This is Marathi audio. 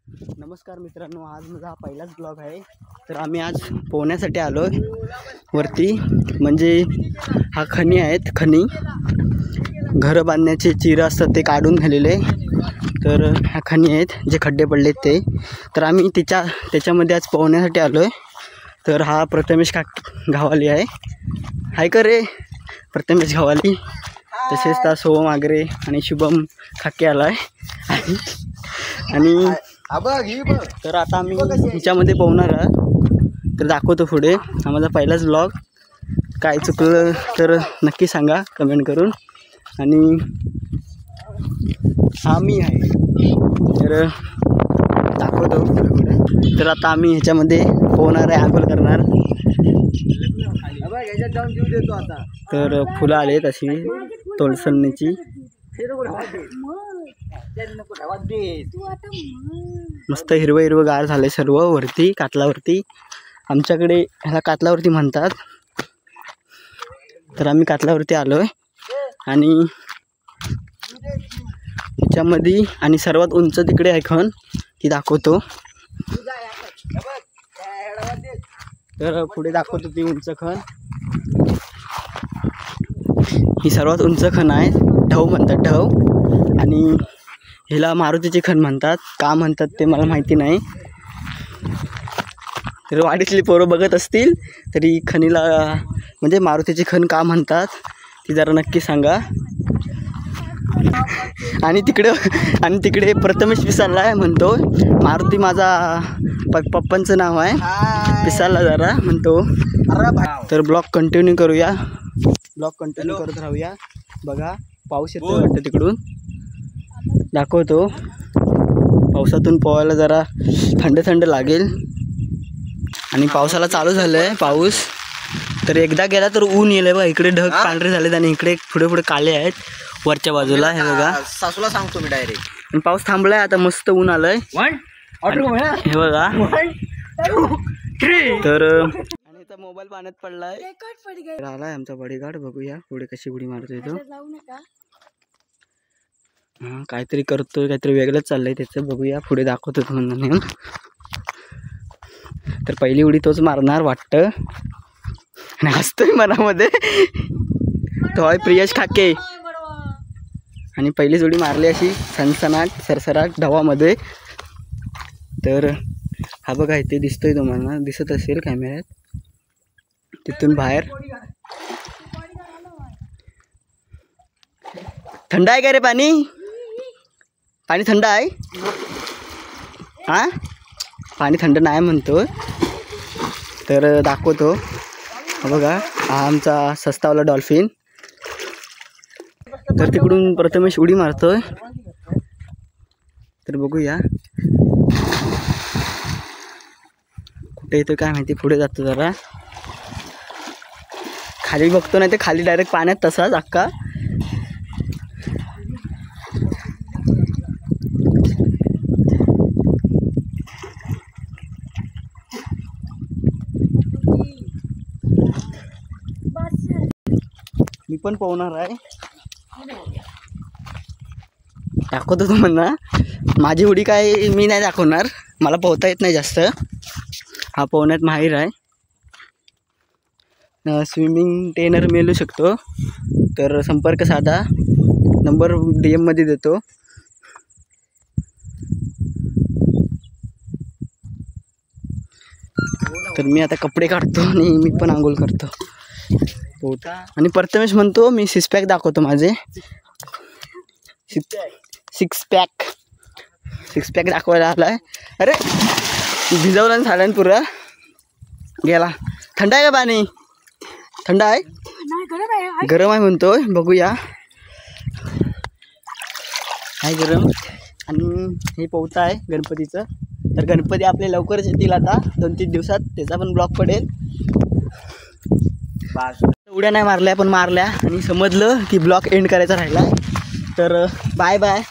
नमस्कार मित्रांनो, आज माझा पहिलाच ब्लॉग आहे. तर आम्ही आज पोहण्यासाठी आलो वरती. म्हणजे हा खणी आहेत, खणी घरं बांधण्याचे चिरं असतात ते काढून झालेले. तर ह्या खणी आहेत जे खड्डे पडलेत ते. तर आम्ही त्याच्यामध्ये आज पोहण्यासाठी आलो आहे. तर हा प्रथमेश गावाली आहे. हाय का रे प्रथमेश गावाली. तसेच ता सोहम आगरे आणि शुभम खाके आला आहे. आणि तर आता आम्ही ह्याच्यामध्ये पोहणार आहोत. तर दाखवतो पुढे. हा माझा पहिलाच ब्लॉग. काय चुकलं तर नक्की सांगा कमेंट करून. आणि हा मी आहे. तर दाखवतो पुढे. तर आता आम्ही ह्याच्यामध्ये पोहणार आहे, आंघोळ करणार. तर फुलं आलेत अशी तोलसणीची. मस्त हिरवं हिरवं गार झाले सर्व वरती कातलावरती. आमच्याकडे ह्याला कातलावरती म्हणतात. तर आम्ही कातलावरती आलो आहे. आणि ह्याच्यामध्ये आणि सर्वात उंच तिकडे आहे खण, ती दाखवतो. तर पुढे दाखवतो ती उंच खण. ही सर्वात उंच खण आहे. ढव म्हणतात, ढव. आणि हिला मारुतीची खण म्हणतात. का म्हणतात ते मला माहिती नाही. तर वाडीतली पोरं बघत असतील तरी खणीला म्हणजे मारुतीची खण का म्हणतात ती जरा नक्की सांगा. आणि तिकडे प्रथमेश पिसाला आहे म्हणतो. मारुती माझा पप्पांचं नाव आहे. पिसाला जरा म्हणतो. तर ब्लॉग कंटिन्यू करूया. ब्लॉग कंटिन्यू करत राहूया. बघा पाऊस येतो वाटतं तिकडून. दाखवतो. पावसातून पोहायला जरा थंड थंड लागेल. आणि पावसाला चालू झालं आहे पाऊस. तर एकदा गेला तर ऊन येईल बघा. इकडे ढग पांढरे झालेत आणि इकडे पुढे पुढे काळे आहेत वरच्या बाजूला. हे बघा, सासूला सांगतो मी डायरेक्ट. आणि पाऊस थांबलाय आता. मस्त ऊन आलंय हे बघा. तर आणि मोबाईल पाण्यात पडलाय. आलाय आमचा बॉडीगार्ड. बघूया पुढे कशी उडी मारतोय तो. हा काहीतरी करतोय, काहीतरी वेगळंच चाललंय त्याचं. बघूया पुढे दाखवतो तुम्हाला. तर पहिली उडी तोच मारणार वाटतं. आणि हसतोय मनामध्ये. तो आहे प्रियश खाके. आणि पहिलीच उडी मारली अशी सनसनाट सरसराट ढवामध्ये. तर हा बघा इथे दिसतोय तुम्हाला, दिसत असेल कॅमेऱ्यात. तिथून बाहेर थंड आहे का रे पाणी? पाणी थंड आहे? हां पाणी थंड नाही म्हणतो. तर दाखवतो. हा बघा, हा आमचा सस्तावाला डॉल्फिन. तर तिकडून प्रथमेश उडी मारतोय. तर बघूया कुठे येतो काय माहिती. पुढे जातो जरा. खाली बघतो, नाही तर खाली डायरेक्ट पाण्यात तसाच अक्का. मी पण पोहणार आहे. दाखवतो तुम्हाला. माझी उडी काय मी नाही दाखवणार. मला पोहता येत नाही जास्त. हा पोहण्यात माहीर आहे. स्विमिंग ट्रेनर मिळू शकतो. तर संपर्क साधा. नंबर DM मध्ये देतो. तर मी आता कपडे काढतो आणि मी पण आंघोळ करतो. पोहता. आणि प्रथमेश म्हणतो मी 6 पॅक दाखवतो माझे. 6 पॅक दाखवायला आलाय. अरे भिजवलं झालं पुरा गेला. थंड आहे का पाणी? थंड आहे? गरम आहे म्हणतोय. बघूया. आहे गरम. आणि हे पोहता आहे गणपतीचं. तर गणपती आपले लवकरच येतील आता 2-3 दिवसात. त्याचा पण ब्लॉग पडेल. उड्या नाही मारल्या पण मारल्या. आणि समजलं की ब्लॉग एंड करायचा राहिला. तर बाय बाय.